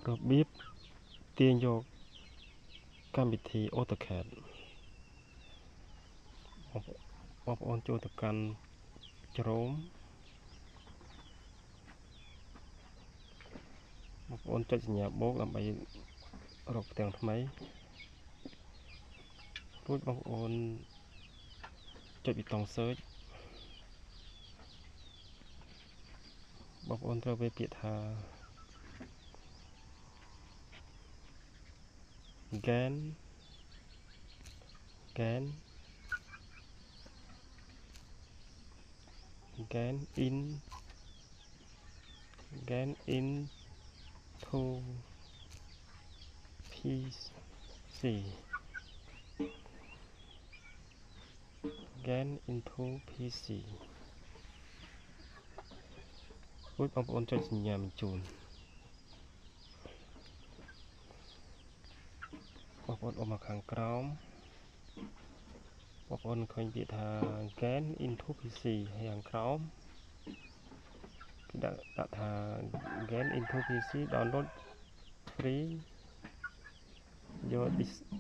របៀបទាញយកកម្មវិធី AutoCAD បងប្អូនចូលទៅកាន់ជ្រោមបងប្អូនចុចសញ្ញាបូកដើម្បីរកផ្ទាំងថ្មីរួចបងប្អូនចុចប៊ូតុង Search បងប្អូនត្រូវវាពាក្យថា GAN into PC GAN into PC រួចបងប្អូនចុចសញ្ញាបញ្ជូនបងប្អូនអមមកខាងក្រោមបងប្អូនឃើញពាក្យថា GAN into PC ហើយខាងក្រោមគឺដាក់ថា GAN into PC download free your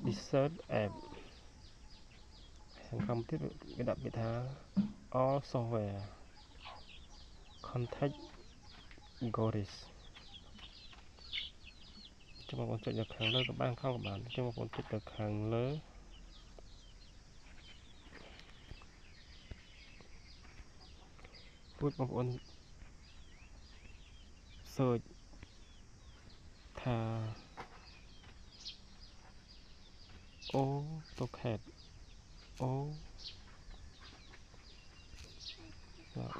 desired app ខាងក្រោមទៀតគេដាក់ពាក្យថា all software contact Goris ចាំបងប្អូនចុចនៅខាងលើក៏បានខាងក៏បានចាំបងប្អូនចុចទៅខាងលើរួចបងប្អូន search ថា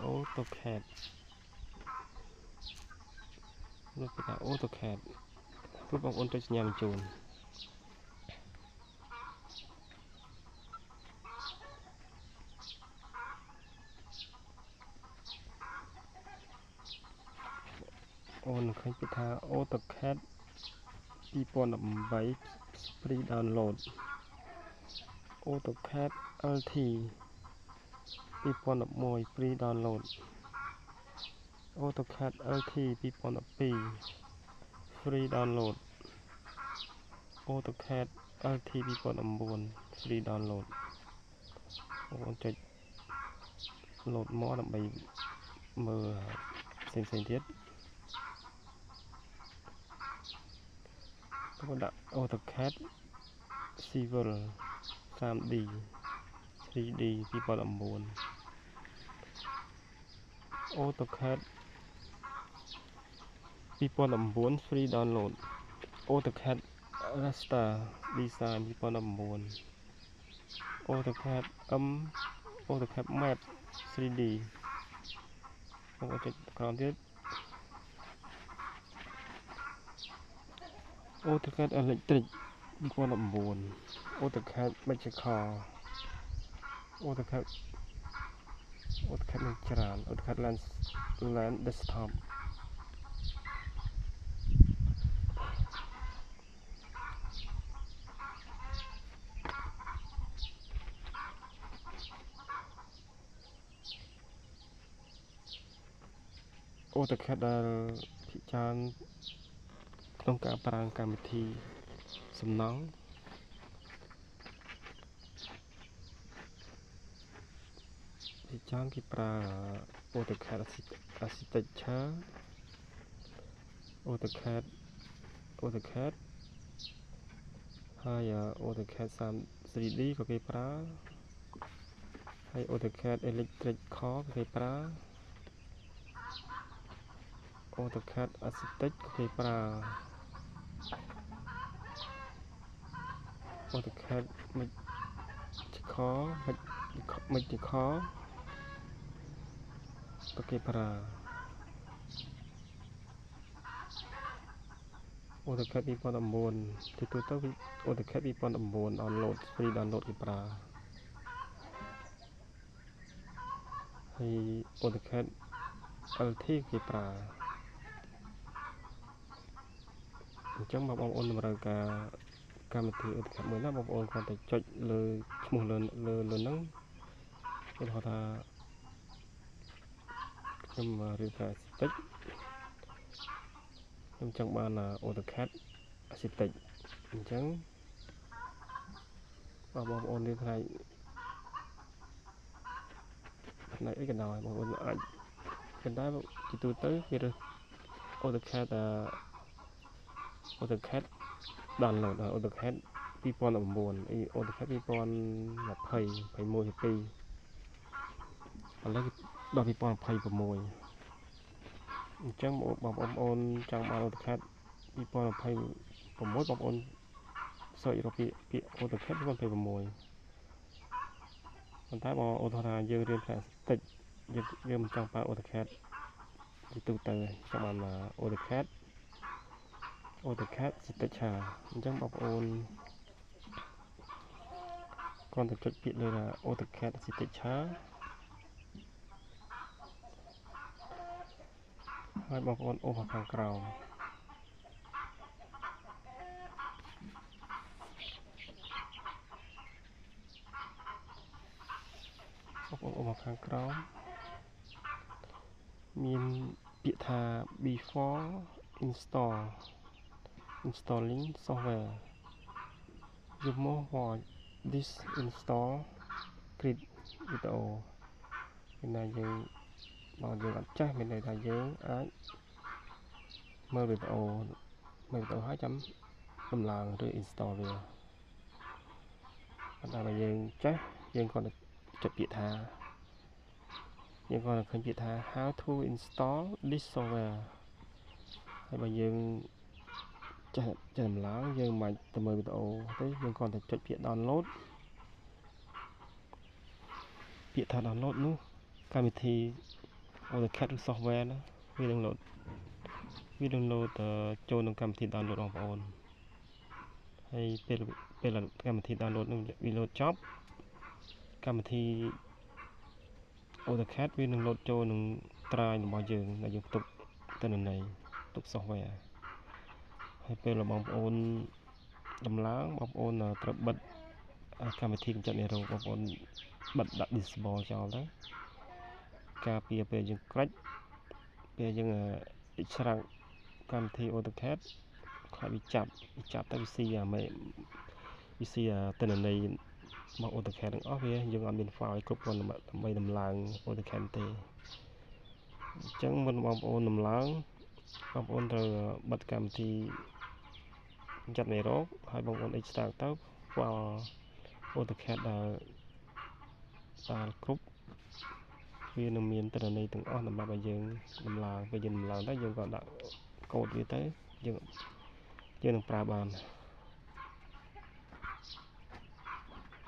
AutoCAD នោះគេថា AutoCAD រួចបងប្អូនចុចសញ្ញាបញ្ជូនអូនឃើញពាក្យថា AutoCAD 2018 free download AutoCAD LT 2011 free download AutoCAD LT 2012 free download AutoCAD LT 2009 free download បងប្អូនចុច load more ដើម្បីមើលផ្សេងទៀតបងប្អូនដាក់ AutoCAD Civil 3D 2009 AutoCAD 2009 free download AutoCAD Raster Design 2009 AutoCAD AutoCAD Map 3D បងប្អូនចុចក្រោមទៀត AutoCAD Electric 2009 AutoCAD Magical AutoCAD មានច្រើន AutoCAD Land Desktop AutoCAD ដែលភាគច្រើនក្នុងការប្រើកម្មវិធីសំណង់ភាគច្រើនគេប្រើ AutoCAD Architecture AutoCAD ហើយ AutoCAD 3D ក៏គេប្រើហើយ AutoCAD Electrical ក៏គេប្រើ AutoCAD Architect ក៏គេប្រើ AutoCAD Magical ក៏គេប្រើ AutoCAD 2009 ទីទូទៅ AutoCAD 2009 download free download គេប្រើហើយ AutoCAD LT គេប្រើអញ្ចឹងបងប្អូនតម្រូវការកម្មវិធី AutoCAD មួយណាបងប្អូនគ្រាន់តែចុចលើឈ្មោះលើហ្នឹងឧទាហរណ៍ថាខ្ញុំរៀបការ Architect ខ្ញុំចង់បាន AutoCAD Architect អញ្ចឹងបងប្អូនរៀនផ្នែកអីក៏ដោយបងប្អូនអាចប៉ុន្តែជាទូទៅគេរើស AutoCAD AutoCAD download AutoCAD 2019 AutoCAD 2020 21 22ឥឡូវដល់2026អញ្ចឹងបងប្អូនចង់បាន AutoCAD 2026បងប្អូនsearch រកពាក្យ AutoCAD 2026ប៉ុន្តែបងឧទាហរណ៍ថាយើងរៀនផ្នែកតិចយើងមិនចង់ប្រើ AutoCAD ជាទូទៅចង់បាន AutoCAD Architecture អញ្ចឹងបងប្អូនគ្រាន់តែចុចពាក្យលើ AutoCAD Architecture ហើយបងប្អូនអូសមកខាងក្រោមបងប្អូនអូសមកខាងក្រោមមានពាក្យថា before installing software you must watch this install clip video មានន័យយើងបើយើងអត់ចេះមានន័យថាយើងអាចមើលវីដេអូហើយចាំដំឡើងឬ install វាប៉ុន្តែបើយើងចេះយើងគ្រាន់តែចុចពាក្យថាយើងគ្រាន់តែឃើញពាក្យថា how to install this software ហើយបើយើងចេះដំឡើងយើងមិនទៅមើលវីដេអូទេយើងគ្រាន់តែចុចពាក្យ download ពាក្យថា download នោះកម្មវិធី AutoCAD ឬ software ណាវានឹង load ចូលក្នុងកម្មវិធី download បងប្អូនហើយពេលកម្មវិធី download នឹងវា load ចប់កម្មវិធី AutoCAD វានឹង load ចូលនឹងត្រាយរបស់យើងដែលយើងផ្ទុកទិន្នន័យផ្ទុក software ហើយពេលបងប្អូនដំឡើងបងប្អូនត្រូវបិទកម្មវិធីកម្ចាត់មេរោគបងប្អូនបិទដាក់ disable ចោលទៅការពារពេលយើងក្រាច់ពេលយើងextract កម្មវិធី AutoCAD ខ្លាចវាចាប់ទៅវាស៊ីទិន្នន័យរបស់ AutoCAD ទាំងអស់វាយើងអត់មាន file គ្រប់គ្រាន់ដើម្បីដំឡើង AutoCAD ទេអញ្ចឹងមុនបងប្អូនដំឡើងបងប្អូនត្រូវបិទកម្មវិធីកម្ចាត់មេរោគហើយបងប្អូន extract ទៅ file AutoCAD ដែលគ្រប់វានឹងមានទិន្នន័យទាំងអស់សម្រាប់ឲ្យយើងដំឡើងពេលយើងដំឡើងទៅយើងក៏ដាក់កូដវាទៅយើងនឹងប្រើបាន